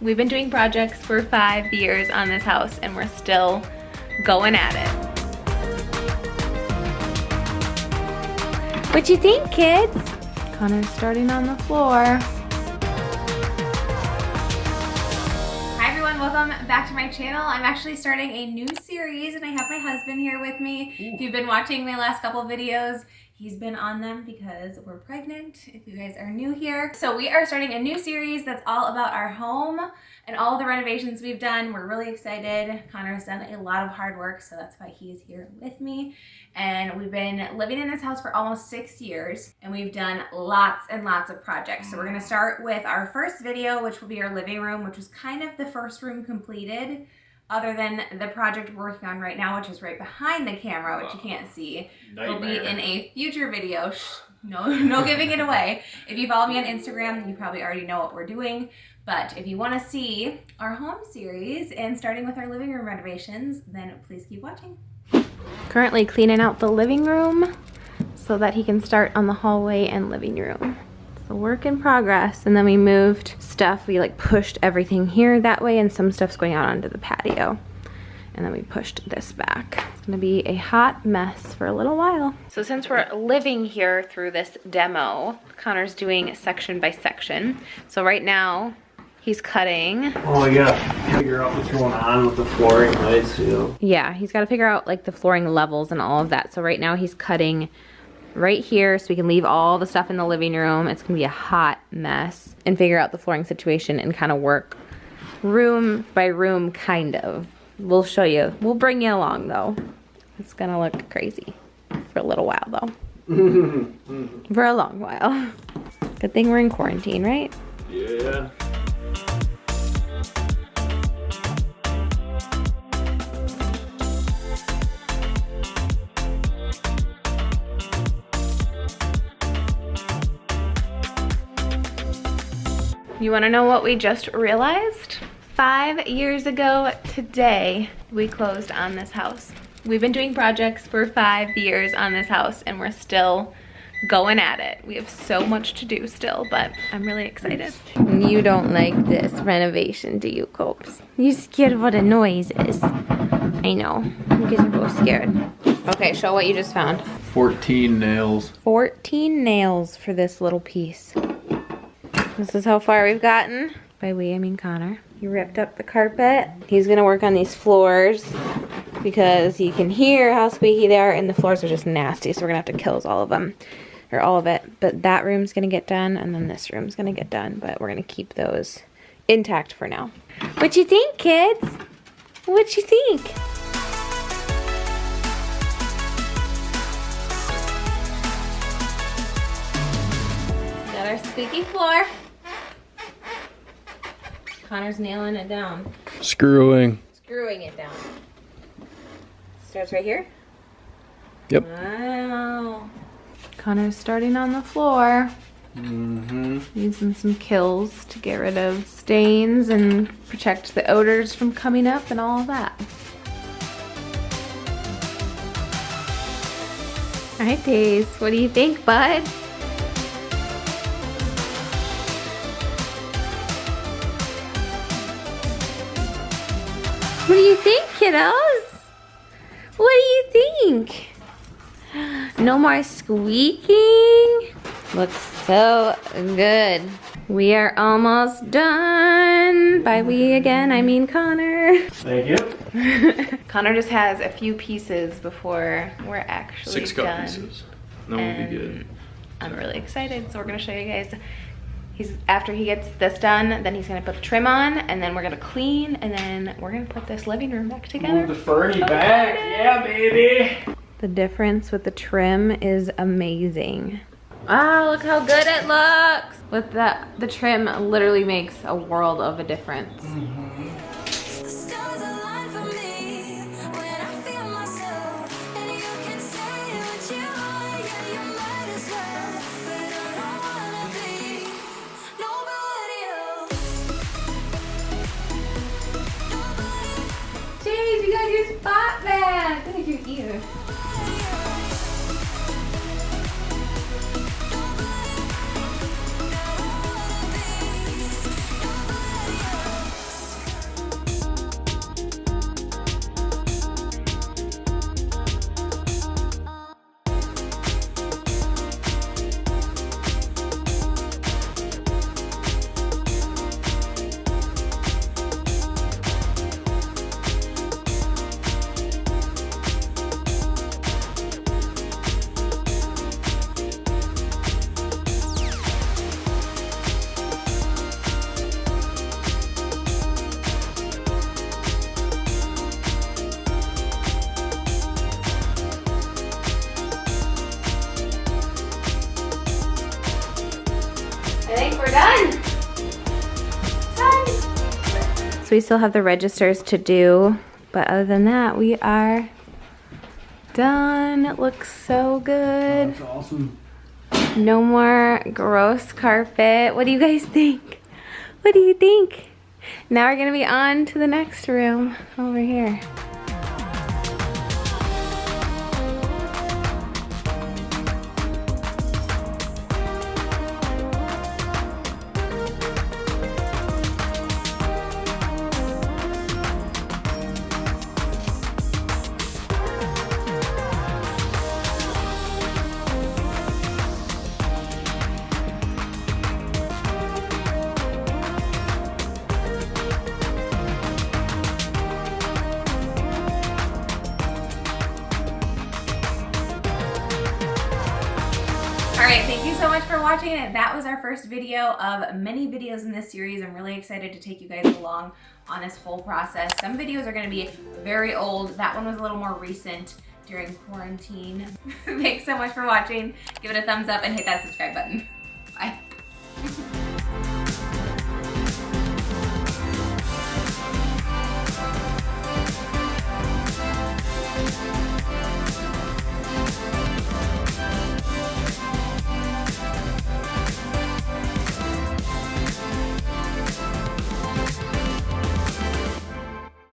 We've been doing projects for 5 years on this house and we're still going at it. What you think, kids? Connor's starting on the floor. Hi everyone, welcome back to my channel. I'm actually starting a new series and I have my husband here with me. Ooh. If you've been watching my last couple videos, he's been on them because we're pregnant, if you guys are new here. So we are starting a new series that's all about our home and all the renovations we've done. We're really excited. Connor's done a lot of hard work, so that's why he is here with me. And we've been living in this house for almost 6 years and we've done lots and lots of projects. So we're gonna start with our first video, which will be our living room, which was kind of the first room completed, other than the project we're working on right now, which is right behind the camera, which you can't see. Nightmare. Will be in a future video. No giving it away. If you follow me on Instagram, you probably already know what we're doing. But if you want to see our home series and starting with our living room renovations, then please keep watching. Currently cleaning out the living room so that he can start on the hallway and living room. A work in progress. And then we moved stuff, we like pushed everything here that way and some stuff's going out onto the patio. And then we pushed this back. It's gonna be a hot mess for a little while. So since we're living here through this demo, Connor's doing section by section. So right now he's cutting. Oh, you gotta figure out what's going on with the flooring heights, you know? Yeah, he's gotta figure out like the flooring levels and all of that. So right now he's cutting right here so we can leave all the stuff in the living room. It's gonna be a hot mess and figure out the flooring situation and kind of work room by room, kind of. We'll show you. We'll bring you along though. It's gonna look crazy for a little while though. For a long while. Good thing we're in quarantine, right? Yeah. You wanna know what we just realized? 5 years ago today, we closed on this house. We've been doing projects for 5 years on this house and we're still going at it. We have so much to do still, but I'm really excited. You don't like this renovation, do you, Copes? You scared of what a noise is. I know, you guys are both scared. Okay, show what you just found. 14 nails. 14 nails for this little piece. This is how far we've gotten. By we, I mean Connor. He ripped up the carpet. He's gonna work on these floors because you can hear how squeaky they are and the floors are just nasty, so we're gonna have to kill all of them, or all of it. But that room's gonna get done and then this room's gonna get done, but we're gonna keep those intact for now. What you think, kids? What you think? Got our squeaky floor. Connor's nailing it down. Screwing it down. Starts right here? Yep. Wow. Connor's starting on the floor. Using some kills to get rid of stains and protect the odors from coming up and all of that. All right, Daze, what do you think, bud? What do you think, kiddos? What do you think? No more squeaking. Looks so good. We are almost done. By we again, I mean Connor. Thank you. Connor just has a few pieces before we're actually 6 cut done. pieces. That will be good. I'm really excited, so we're gonna show you guys. After he gets this done, then he's gonna put the trim on, and then we're gonna clean, and then we're gonna put this living room back together. Move the Fernie back, yeah, baby. The difference with the trim is amazing. Ah, look how good it looks. With the trim literally makes a world of a difference. Jeez, you got your spot back. Look at your ear. So we still have the registers to do, but other than that, we are done. It looks so good. That's awesome. No more gross carpet. What do you guys think? What do you think? Now we're gonna be on to the next room over here. Alright, thank you so much for watching. That was our first video of many videos in this series. I'm really excited to take you guys along on this whole process. Some videos are going to be very old. That one was a little more recent during quarantine. Thanks so much for watching. Give it a thumbs up and hit that subscribe button.